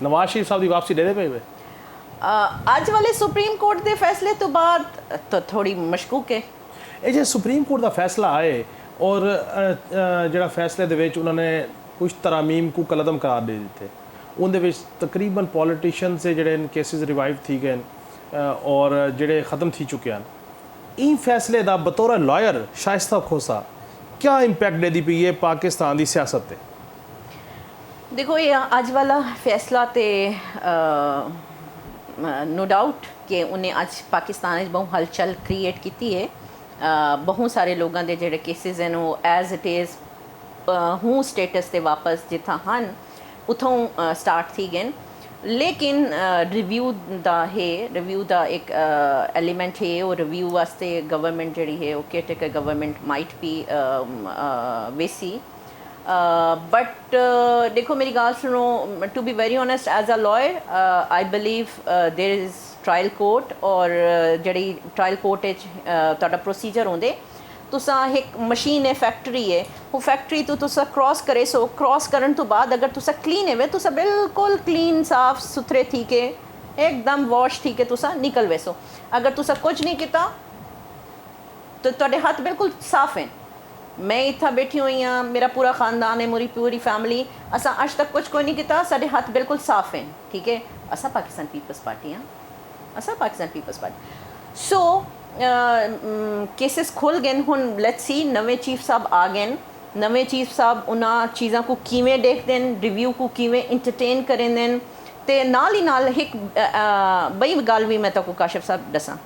ਨਵਾਜ਼ ਸ਼ਰੀਫ ਸਾਹਿਬ ਦੀ ਵਾਪਸੀ ਦੇ ਪਏ ਵੇ ਅੱਜ ਵਾਲੇ ਸੁਪਰੀਮ ਕੋਰਟ ਦੇ ਫੈਸਲੇ ਤੋਂ ਬਾਅਦ ਤਾਂ ਥੋੜੀ ਮਸ਼ਕੂਕ ਹੈ। ਇਹ ਜੇ ਸੁਪਰੀਮ ਕੋਰਟ ਦਾ ਫੈਸਲਾ ਆਏ ਔਰ ਜਿਹੜਾ ਫੈਸਲੇ ਦੇ ਵਿੱਚ ਉਹਨਾਂ ਨੇ ਕੁਝ ਤਰਾਮੀਮ ਕੋ ਕਲਦਮ ਕਰਾਰ ਦੇ ਦਿੱਤੇ, ਉਹਦੇ ਵਿੱਚ ਤਕਰੀਬਨ ਪੋਲੀਟੀਸ਼ੀਅਨਸ ਦੇ ਜਿਹੜੇ ਕੇਸਿਸ ਰਿਵਾਈਵ ਥੀ ਗਏ ਔਰ ਜਿਹੜੇ ਖਤਮ ਥी ਚੁੱਕੇ ਹਨ ਇਹ ਫੈਸਲੇ ਦਾ ਬਤੌਰ ਲਾਇਰ ਸ਼ਾਇਸਤਾ ਖੋਸਾ क्या इंपैक्ट देती पई है पाकिस्तान की सियासत पे? देखो ये अज वाला फैसला तो नो डाउट कि उन्हें अज पाकिस्तान में बहुत हलचल क्रिएट की है। बहुत सारे लोगों के जोड़े केसिस हैं वो एज इट इज़ हूँ स्टेटस से वापस जिथा हैं उतों स्टार्ट थी गए लेकिन रिव्यू दा है रिव्यू दा एक एलिमेंट है वो रिव्यू वास्ते गवर्नमेंट जी है वो केयरटेकर गवर्नमेंट माइट बी वेसी बट देखो मेरी गाल सुनो to be very honest as a lawyer I believe there is trial court और जी ट्रायल कोर्ट तुहाडा प्रोसीजर होंदे तुसा एक मशीन है फैक्ट्री है वो फैक्ट्री तो तुसा क्रॉस करे सो क्रॉस करन तो बाद अगर तुसा क्लीन है तुसा बिल्कुल क्लीन साफ सुथरे थी के एकदम वॉश थी के तुसा निकल वैसो अगर तुसा कुछ नहीं किया तो तुहाडे हाथ बिल्कुल साफ हैं। मैं इतना बैठी हुई हाँ मेरा पूरा ख़ानदान है मेरी पूरी फैमिली असा आज तक कुछ कोई नहीं किया साडे हाथ बिल्कुल साफ हैं ठीक है। असा पाकिस्तान पीपल्स पार्टी हाँ असा पाकिस्तान पीपल्स पार्टी सो केसिस खुल गए हुन लेट्स सी नवे चीफ साहब आ गए नवे चीफ साहब उन्होंने चीज़ों को किवें देखते हैं रिव्यू को किवें इंटरटेन करेंदे ते नाल ही नाल एक बई गल भी मैं तो काशिफ साहब दसा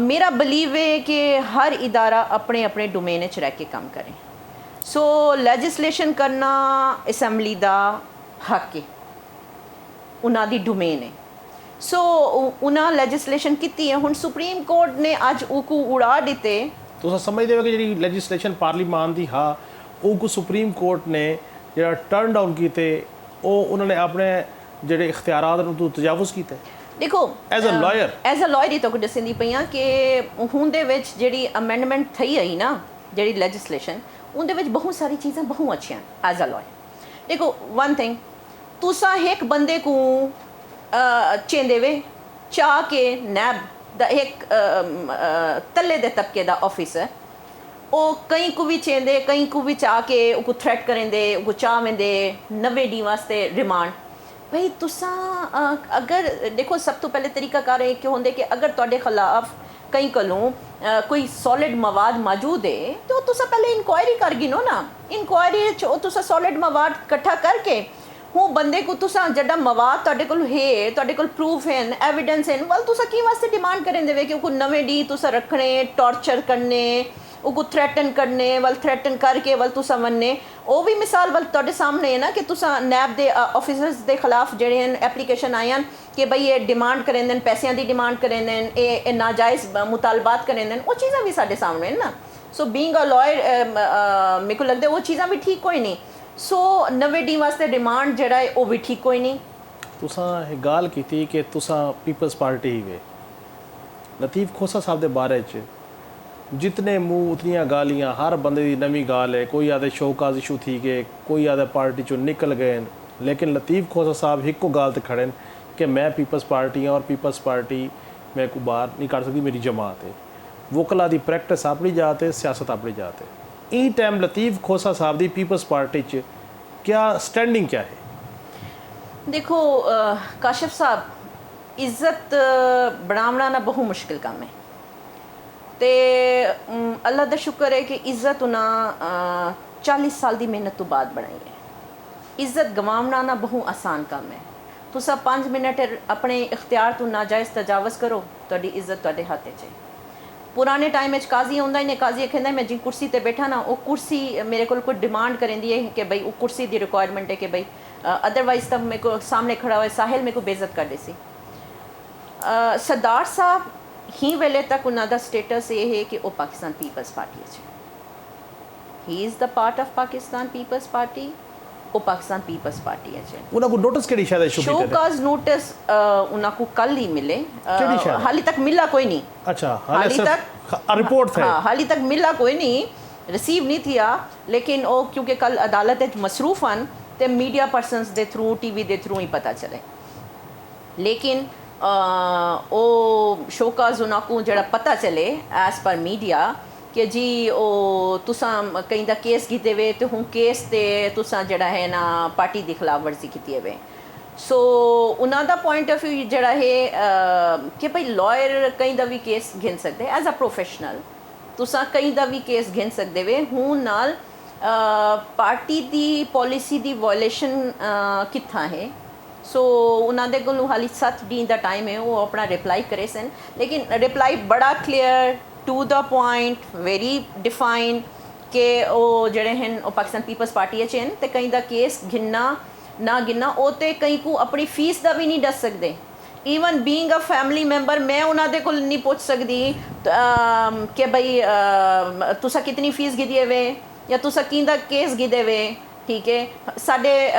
मेरा बिलीव है कि हर इदारा अपने अपने डोमेन च रह के काम करें सो लैजिस्लेशन करना असैंबली का हक है उन्हों दी डोमेन है सो उन्हें लैजिस्लेशन की है हुण सुप्रीम कोर्ट ने अज उको उड़ा दिते तुम समझते हो कि जी लैजिस्लेशन पार्लीमान की हाँ वो सुप्रीम कोर्ट ने जो टर्न डाउन किए उन्होंने अपने जोड़े इख्तियारात नूं तजावुज़ किया? देखो एज अ लॉयर ही तो दसदी पई हाँ कि हुण दे विच जिहड़ी अमेंडमेंट थी आई ना जिहड़ी लैजिस्लेशन उनदे विच बहुत सारी चीज़ां बहुत अच्छियां एज अ लॉयर। देखो वन थिंग तुसा एक बंदे को चेंदे वे चाह के नैब दा एक तले दे तबके दा ऑफिसर वो कई को भी चेंदे कई को भी चाह के उनको थ्रेट करेंदे उनको चाह वेंदे 90 डी वास्ते रिमांड भाई तुसा अगर देखो सब तो पहले तरीकाकार है कि होंदे कि अगर तुहाडे खिलाफ कई कोलों कोई सॉलिड मवाद मौजूद है तो तुसा पहले इंक्वायरी कर गिनो ना इंक्वायरी तुसा सॉलिड मवाद इकट्ठा करके हूँ बंदे को तुसा जड़ा मवाद तुहाडे कोल है तुहाडे कोल प्रूफ हैं एविडेंस हैं वल तुसा की वास्ते डिमांड करें देवे कि उनको 90 डी तुसा रखने टॉर्चर करने उनको थ्रेटन करने वल थ्रेटन करके वल तुसा मनने वो भी मिसाल वल तुहाडे सामने है ना कि तुसा नैब दे ऑफिसर्स दे खिलाफ जेड़े एप्लीकेशन आए हैं कि भाई ये डिमांड करें देन पैसों की डिमांड करें देन ये नाजायज़ मुतालबात करें देन वो चीज़ां भी साडे सामने है ना। सो बीइंग अ लॉयर मेरे को लगता है वो चीज़ां भी ठीक कोई नहीं सो 90 डी वास्ते डिमांड जड़ा है वो भी ठीक कोई नहीं। तुसा गाल की थी कि तुसा पीपल्स पार्टी ही वे लतीफ़ खोसा साहब के बारे च जितने मुँह उतनियाँ गालियाँ हर बंदे की नवी गाल है कोई आदे शोकाज इशू थी गए कोई आदे पार्टी चो निकल गए लेकिन लतीफ़ खोसा साहब एक को गाल ते खड़े कि मैं पीपल्स पार्टी हाँ और पीपल्स पार्टी मैं को बाहर नहीं कर सकती मेरी जमात है वकला की प्रैक्टिस अपनी जात है सियासत अपनी जात है। ई टाइम लतीफ़ खोसा साहब की पीपल्स पार्टी च क्या स्टैंडिंग क्या है? देखो काशिफ साहब इज्जत बनावना ना बहुत मुश्किल काम है ते अल्लाह का शुक्र है कि इज्जत उन्हें 40 साल की मेहनत तो बाद बनाई है। इज्जत गवावना ना बहुत आसान काम है तुसा 5 मिनट अपने इख्तियार तो नाजायज़ तजावज़ करो तुहाडी इज्जत तुहाडे हाथ च। पुराने टाइम में काजी आंदा ही काजी कहता मैं जी कुर्सी ते बैठा ना वो कुर्सी मेरे को कोई डिमांड करेंदी है कि भाई वो कुर्सी की रिक्वायरमेंट है कि भाई अदरवाइज तब मेरे को सामने खड़ा हुआ साहिल मेरे को बेइज्जत कर दी सी। सरदार साहब ही वेले तक उन्होंने स्टेटस ये है कि वो पाकिस्तान पीपल्स पार्टी है he is the part of Pakistan Peoples Party वो पाकिस्तान पीपल्स पार्टी है उनको नोटिस केड़ी शायद इशू शो काज नोटिस उनको कल ही मिले हाली तक मिला कोई नहीं। अच्छा हाली तक रिपोर्ट थे हाँ हाली तक मिला कोई नहीं रिसीव नहीं थिया लेकिन वो क्योंकि कल अदालत मसरूफ हैं तो मीडिया पर्सनस के थ्रू टीवी के थ्रू ही पता चले लेकिन वो शोकाज उनको जड़ा पता चले एज पर मीडिया ਕਿ ਜੀ ਉਹ ਤੁਸਾਂ ਕਈ ਦਾ ਕੇਸ ਕੀਤੇ ਵੇ ਤੇ ਹੁਣ ਕੇਸ ਤੇ ਤੁਸਾਂ ਜਿਹੜਾ ਹੈ ਨਾ ਪਾਰਟੀ ਦੀ ਖਿਲਾਫ ਵਰਜ਼ੀ ਕੀਤੀ ਹੈ ਵੇ। ਸੋ ਉਹਨਾਂ ਦਾ ਪੁਆਇੰਟ ਆਫ ਵਿਊ ਜਿਹੜਾ ਹੈ ਕਿ ਭਈ ਲਾਇਰ ਕਈ ਦਾ ਵੀ ਕੇਸ ਗਿਣ ਸਕਦੇ ਐਜ਼ ਅ ਪ੍ਰੋਫੈਸ਼ਨਲ, ਤੁਸਾਂ ਕਈ ਦਾ ਵੀ ਕੇਸ ਗਿਣ ਸਕਦੇ ਵੇ। ਹੁਣ ਨਾਲ ਪਾਰਟੀ ਦੀ ਪੋਲਿਸੀ ਦੀ ਵਾਇਲੇਸ਼ਨ ਕਿੱਥਾਂ ਹੈ। ਸੋ ਉਹਨਾਂ ਦੇ ਕੋਲ ਹਾਲੀ 7 ਦਿਨ ਦਾ ਟਾਈਮ ਹੈ, ਉਹ ਆਪਣਾ ਰਿਪਲਾਈ ਕਰੇ ਸਨ, ਲੇਕਿਨ ਰਿਪਲਾਈ ਬੜਾ clear to the point, very define ਕਿ ਉਹ ਜਿਹੜੇ ਹਨ ਉਹ ਪਾਕਿਸਤਾਨ ਪੀਪਲਸ ਪਾਰਟੀ 'ਚ ਹਨ ਤੇ ਕਈ ਦਾ ਕੇਸ ਗਿਣਨਾ ਨਾ ਗਿਣਨਾ, ਉਹ ਤੇ ਕਈ ਕੋ ਆਪਣੀ ਫੀਸ ਦਾ ਵੀ ਨਹੀਂ ਦੱਸ ਸਕਦੇ। Even being a family member ਮੈਂ ਉਹਨਾਂ ਦੇ ਕੋਲ ਨਹੀਂ ਪੁੱਛ ਸਕਦੀ ਕਿ ਬਈ ਤੁਸੀਂ ਕਿਤਨੀ ਫੀਸ ਗਿਦੀ ਵੇ ਜਾਂ ਤੁਸੀਂ ਕਿੰਦਾ ਕੇਸ ਗਿਦੇ ਵੇ। ਠੀਕ ਹੈ, ਸਾਡੇ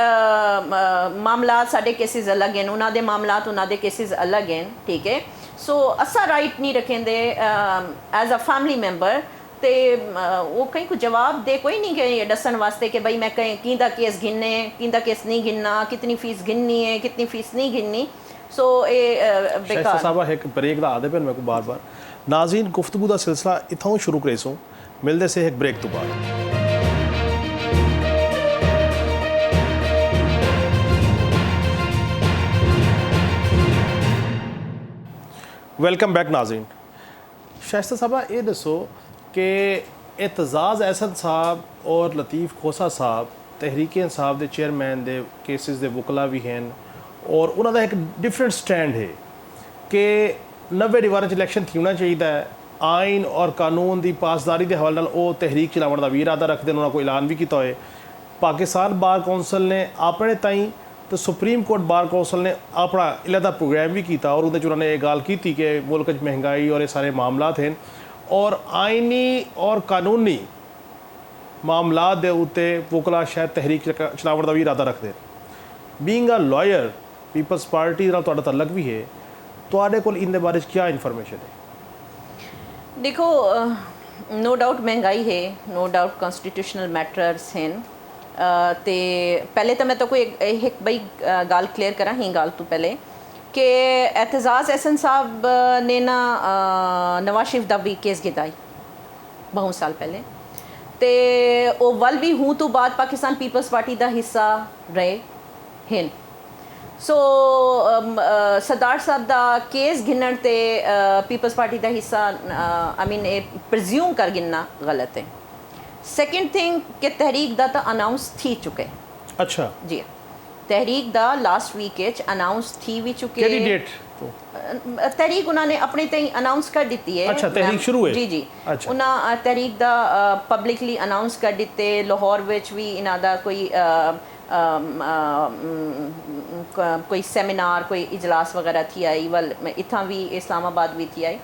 ਮਾਮਲਾਤ ਸਾਡੇ ਕੇਸਿਸ ਅਲੱਗ ਹਨ, ਉਹਨਾਂ ਦੇ ਮਾਮਲਾਤ ਉਹਨਾਂ ਦੇ ਕੇਸਿਸ ਅਲੱਗ ਹਨ। ਠੀਕ ਹੈ, ਸੋ ਅਸਾਂ ਰਾਈਟ ਨਹੀਂ ਰੱਖੇਂਦੇ ਐਜ਼ ਅ ਫੈਮਿਲੀ ਮੈਂਬਰ ਤੇ ਉਹ ਕਈ ਕੋ ਜਵਾਬ ਦੇ ਕੋਈ ਨਹੀਂ ਕਿ ਦੱਸਣ ਵਾਸਤੇ ਕਿ ਬਈ ਮੈਂ ਕहीं ਕਿੰਦਾ ਕੇਸ ਗਿਣਨੇ, ਕਿੰਦਾ ਕੇਸ ਨਹੀਂ ਗਿਣਨਾ, ਕਿਤਨੀ ਫੀਸ ਗਿਣਨੀ ਹੈ, ਕਿਤਨੀ ਫੀਸ ਨਹੀਂ ਗਿਣਨੀ। ਸੋ ਇਹ ਬੇਕਾਰ ਸਾਹਿਬਾ ਇੱਕ ब्रेक ਦਾ ਆਦੇ ਪਏ ਮੇਰੇ ਕੋ ਬਾਰ-ਬਾਰ। ਨਾਜ਼ਰੀਨ, ਗੁਫ਼ਤਗੂ ਦਾ ਸਿਲਸਿਲਾ ਇਥੋਂ ਸ਼ੁਰੂ ਕਰੇ ਸੋ, ਮਿਲਦੇ ਸੇ ਇੱਕ ब्रेक ਤੋਂ ਬਾਅਦ। वेलकम बैक नाज़रीन। शाइस्ता साहबा ये दसो कि एतजाज़ अहसन साहब और लतीफ़ खोसा साहब तहरीक इंसाफ के चेयरमैन दे केसिस दे वकला भी हैं और उन्होंने एक डिफरेंट स्टैंड है कि 90 दीवार इलैक्शन थी होना चाहिए है। आइन और कानून की पासदारी के हवाले नाल वो तहरीक चलावन का भी इरादा रखते हैं, उन्होंने कोई ऐलान भी किया है। पाकिस्तान बार कौंसल ने अपने ताईं तो सुप्रीम कोर्ट बार कौंसल ने अपना अलहदा प्रोग्राम भी किया और उन्होंने ये गल की कि मुल्क महंगाई और ये सारे मामलात हैं और आइनी और कानूनी मामलात के उत्ते वकला शायद तहरीक चलावन का भी इरादा रखते हैं। Being a lawyer Peoples Party नाल तुहाडा तलक भी है, तुहाडे कोल इन दे बारे क्या इन्फॉर्मेशन है? देखो, नो डाउट महंगाई है, नो डाउट कॉन्स्टिट्यूशनल मैटर्स हैं ਤੇ ਪਹਿਲੇ ਤਾਂ ਮੈਂ ਤਾਂ ਕੋਈ ਇੱਕ ਬਈ ਗੱਲ ਕਲੀਅਰ ਕਰਾਂ ਹੀ ਗੱਲ ਤੋਂ ਪਹਿਲੇ ਕਿ एतजाज़ अहसन साहब ਨੇ ਨਾ ਨਵਾਜ਼ ਸ਼ਰੀਫ ਦਾ ਵੀ ਕੇਸ ਗਿਦਾਈ ਬਹੁਤ ਸਾਲ ਪਹਿਲੇ ਤੇ ਉਹ ਵੱਲ ਵੀ ਹੂੰ ਤੋਂ ਬਾਅਦ ਪਾਕਿਸਤਾਨ ਪੀਪਲਸ ਪਾਰਟੀ ਦਾ ਹਿੱਸਾ ਰਹੇ ਹਨ। ਸੋ ਸਰਦਾਰ ਸਾਹਿਬ ਦਾ ਕੇਸ ਗਿਣਨ ਤੇ ਪੀਪਲਸ ਪਾਰਟੀ ਦਾ ਹਿੱਸਾ ਆਈ ਮੀਨ ਇਹ ਪ੍ਰਜ਼ਿਊਮ ਕਰ ਗਿਣਨਾ ਗਲਤ ਹੈ। सेकेंड थिंग कि तहरीक दा तो अनाउंस थी चुके। अच्छा जी, तहरीक दा लास्ट वीक अनाउंस थी भी चुके। केड़ी डेट तो तहरीक उन्होंने अपने तई अनाउंस कर दी है। अच्छा, तहरीक शुरू है? जी जी, अच्छा, उन्हें तहरीक दा पब्लिकली अनाउंस कर दिते। लाहौर विच भी इन्हां दा कोई सैमीनार कोई इजलास वगैरह थी आई, वल इत्थां भी इस्लामाबाद भी थी आई।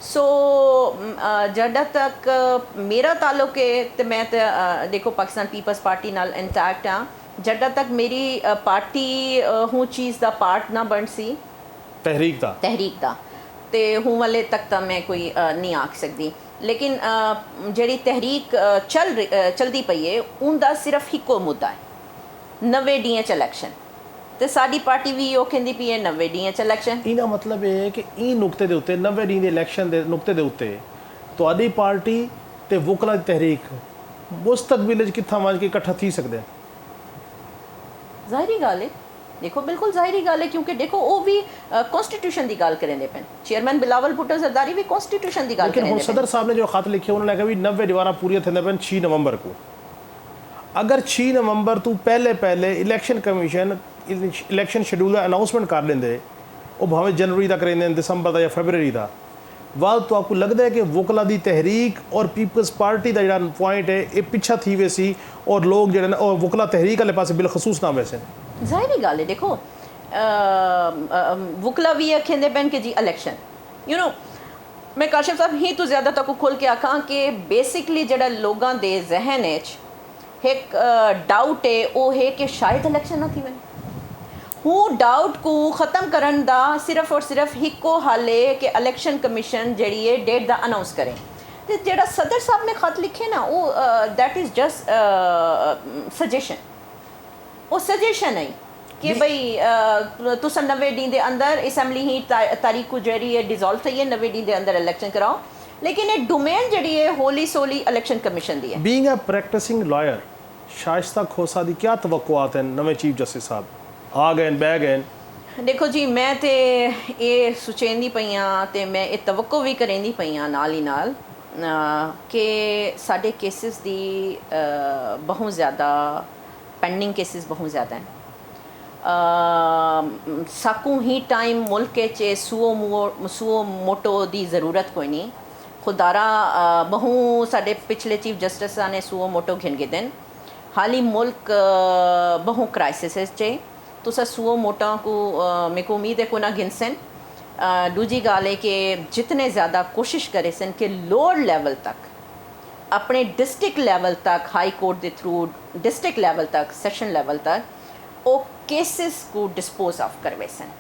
सो जड़ा तक मेरा ताल्लुक है तो मैं तो देखो पाकिस्तान पीपल्स पार्टी नाल इंटैक्ट हाँ। जड़ा तक मेरी पार्टी हूँ चीज़ का पार्ट ना बन सी तहरीक दा ते हूँ वाले तक तो मैं कोई नहीं आख सकती। लेकिन जड़ी तहरीक चलती पई है उनका सिर्फ हिको मुद्दा है 90 डी इलैक्शन ਤੇ ਸਾਡੀ ਪਾਰਟੀ ਵੀ ਉਹ ਕਹਿੰਦੀ ਪਈ ਹੈ 90 ਡੀਆਂ ਚ ਇਲੈਕਸ਼ਨ। ਇਹਦਾ ਮਤਲਬ ਇਹ ਹੈ ਕਿ ਇਹ ਨੁਕਤੇ ਦੇ ਉੱਤੇ 90 ਡੀ ਦੇ ਇਲੈਕਸ਼ਨ ਦੇ ਨੁਕਤੇ ਦੇ ਉੱਤੇ ਤੁਹਾਡੀ ਪਾਰਟੀ ਤੇ ਵਕਲਾ ਦੀ ਤਹਿਰੀਕ ਮੁਸਤਕਬਲ ਚ ਕਿੱਥਾਂ ਵਾਂਝ ਕੇ ਇਕੱਠਾ ਥੀ ਸਕਦੇ? ਜ਼ਾਹਿਰੀ ਗੱਲ ਹੈ, ਦੇਖੋ ਬਿਲਕੁਲ ਜ਼ਾਹਿਰੀ ਗੱਲ ਹੈ ਕਿਉਂਕਿ ਦੇਖੋ ਉਹ ਵੀ ਕਨਸਟੀਟਿਊਸ਼ਨ ਦੀ ਗੱਲ ਕਰਨਦੇ ਪੈਣ। ਚੇਅਰਮੈਨ ਬਿਲਾਵਲ ਭੁੱਟੋ ਸਰਦਾਰੀ ਵੀ ਕਨਸਟੀਟਿਊਸ਼ਨ ਦੀ ਗੱਲ ਕਰਨਦੇ। लेकिन सदर साहब ने जो खत लिखे उन्होंने कहा भी 90 दीवार पूरी थी पैन 6 नवंबर को। अगर 6 नवंबर तो पहले इलैक्शन कमीशन इलैक्शन शेड्यूल का अनाउंसमेंट कर देंगे, वो भावें जनवरी तक करेंगे, दिसंबर का या फरवरी का, वाल तो आपको लगता है कि वकला की तहरीक और पीपल्स पार्टी का जो पॉइंट है ये पिछा थी वैसी और लोग जो वकला तहरीक वाले पास बिलखसूस ना वैसे? ज़ाहिरी गल है, देखो वकला भी कहते पैन कि जी इलैक्शन यू नो मैं काशिफ साहब ही तो ज़्यादा तक खोल के आखा कि बेसिकली जो लोगों के जहन एक डाउट है वो है कि शायद इलैक्शन ना थी वन। हूँ डाउट को ख़त्म करन दा सिर्फ और सिर्फ हिको हल है कि इलैक्शन कमीशन जी है डेट दा अनाउंस करें। तो जो सदर साहब ने खत लिखे ना वो दैट इज़ जस्ट सजेशन, वो सजेशन है कि भाई तुस 90 डी के अंदर असैम्बली ही तारीख को जी है डिजोल्व थी है 90 डी के अंदर इलैक्शन कराओ। लेकिन ये डोमेन जी है होली सोली इलेक्शन कमीशन की है। Being a practicing lawyer Shaista Khosa की क्या तवक्कुआत हैं नवे चीफ जस्टिस साहब आ गए बह गए? देखो जी मैं तो ये सोचेंदी पई हाँ ते मैं ये तवक्को भी करेंदी पई हाँ नाल ही नाल कि साडे केसिस दी बहुत ज़्यादा पेंडिंग केसिस बहुत ज़्यादा हैं। साकू ही टाइम मुल्क च सूओ मोटो की ज़रूरत कोई नहीं। खुदारा बहु साडे पिछले चीफ जस्टिस ने सूओ मोटो घिन गे दिन हाली मुल्क बहु क्राइसिस चे तुसा सूओ मोटा को मेरे को उम्मीद है को ना गिनसन। दूजी गाल है कि जितने ज़्यादा कोशिश करे सन कि लोअर लेवल तक अपने डिस्ट्रिक्ट लेवल तक हाई कोर्ट के थ्रू डिस्ट्रिक्ट लेवल तक सैशन लेवल तक वो केसिस को डिस्पोज ऑफ करवे सन।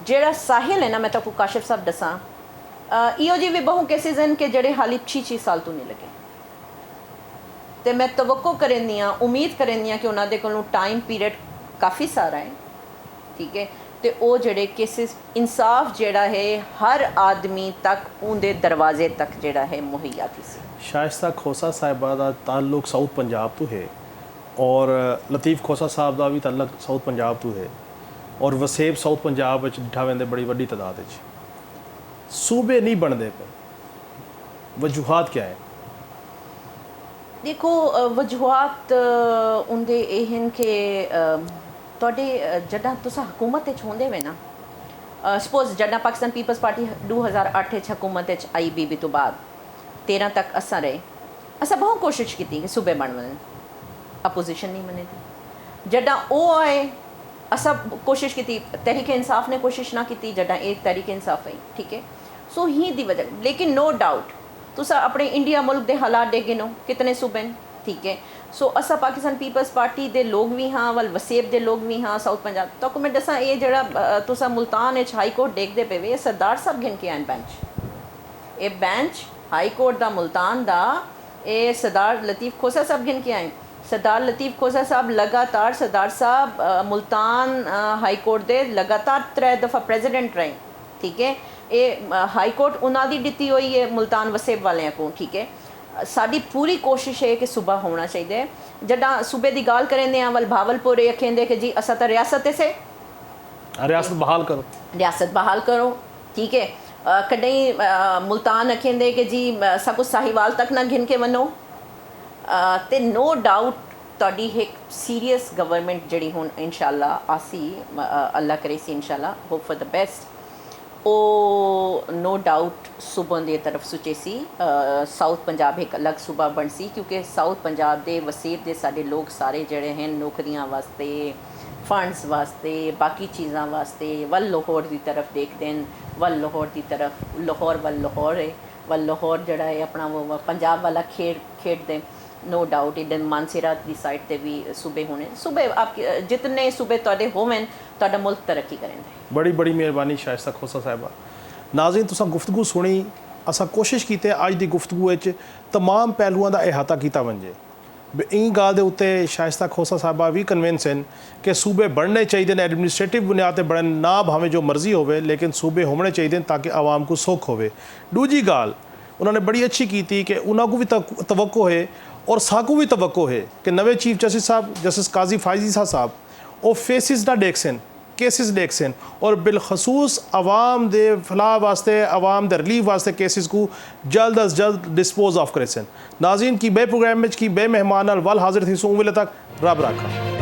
जेड़ा साहिल है ना मैं तो काशिफ साहब दसा इो जी भी बहु केसिस हैं कि जड़े हाली 6 साल तो नहीं लगे। तो मैं तवक्को करेंदी हाँ उम्मीद करेंदी हाँ कि उन्होंने को टाइम पीरियड काफ़ी सारा है, ठीक है। तो वो जड़े केसिस इंसाफ जड़ा है हर आदमी तक उनके दरवाजे तक जड़ा है मुहैया थी सी। शाइस्ता खोसा साहिबा का ताल्लुक साउथ पंजाब तो है और लतीफ़ खोसा साहब का भी ताल्लुक साउथ पंजाब तो है और वसेब साउथ पंजाब डिठा वेंदे बड़ी वड्डी तादाद है। सूबे नहीं बनते पे वजूहात क्या है? देखो वजूहात उनके यह कि तुहाडे जड्डां तुस हुकूमत होंदे वे ना सपोज जड्डां पाकिस्तान पीपल्स पार्टी 2008 हुकूमत आई बीबी तो बाद 13 तक असां रहे असां बहुत कोशिश की कि सूबे बन वन अपोजिशन नहीं मने थी। जड्डां वो आए असां कोशिश की तहरीक इंसाफ ने कोशिश ना की जड्डां एक तहरीक इंसाफ आई, ठीक है। सो ही दी वजह लेकिन नो डाउट तुसा अपने इंडिया मुल्क के हालात दे गिनो कितने सूबे हैं, ठीक है। सो असा पाकिस्तान पीपल्स पार्टी दे लोग भी हाँ वल वसेब दे लोग भी हाँ साउथ पंजाब तो मैं दसा ये जरा तुसा मुल्तान हाई कोर्ट देखते पे वे सरदार साहब गिन के आए बेंच ये बेंच हाई कोर्ट दा मुल्तान दा ये सरदार लतीफ़ खोसा साहब गिन के आए। सरदार लतीफ़ खोसा साहब लगातार सरदार साहब मुल्तान हाई कोर्ट दे लगातार 3 दफ़ा प्रेजिडेंट रहे, ठीक है। ये हाई कोर्ट उन्हों की दिती हुई है मुल्तान वसेब वाले को, ठीक है। साड़ी पूरी कोशिश है कि सूबा होना चाहिए। जड्डां सूबे की गाल करेंदे हैं वल भावलपुर ये आखेंदे कि जी असा तो रियासत से रियासत बहाल करो, रियासत बहाल करो, ठीक है। कॾहिं मुल्तान आखेंदे कि जी सब कुछ साहिवाल तक ना घिन के वनो ते नो डाउट तुहाडी एक सीरियस गवर्नमेंट जड़ी हुण इंशाअल्लाह आसी अल्लाह करे सी इंशाअल्लाह होप फॉर द बेस्ट ओ नो डाउट सूबों की तरफ सुचे सी। साउथ पंजाब एक अलग सूबा बन सी क्योंकि साउथ पंजाब के वसेब के सारे लोग सारे जड़े हैं नौकरियां वास्ते फंड्स वास्ते बाकी चीज़ों वास्ते वल लाहौर की तरफ देखते हैं वल लाहौर की तरफ लाहौर वल लाहौर है वल लाहौर जड़ा है अपना वो पंजाब वाला खेडते नो डाउट इधर मानसेरा की साइड से भी सूबे होने सूबे आप जितने सूबे तुहाडे होवन तुहाडा मुल्क तरक्की करेंगे। बड़ी बड़ी मेहरबानी शाइस्ता खोसा साहिबा। नाज़रीन तुसां गुफ्तगू सुनी असां कोशिश की अज की गुफ्तगू तमाम पहलुओं का अहाता किया वजे इन गाल के उत्ते शाइस्ता खोसा साहिबा भी कन्विंस हैं कि सूबे बनने चाहिए एडमिनिस्ट्रेटिव बुनियाद पर बनन ना भावें जो मर्जी होवे लेकिन सूबे होने चाहिए ताकि आवाम को सुख होवे। दूजी गाल उन्होंने बड़ी अच्छी की थी कि उन्होंने भी तवक्को है और साकू भी तवक्को है कि नवे चीफ जस्टिस साहब जस्टिस काजी फायजी साहब वो फेसिस ना देखसन केसिस देखसन और बिलखसूस आवाम दे फलाह वास्ते आवाम दे रिलीफ वास्ते केसिस को जल्द अज जल्द डिस्पोज ऑफ करें। नाज़रीन की बे प्रोग्राम में की बे मेहमान वल हाजिर थी सो उम्मीद तक रब रखा।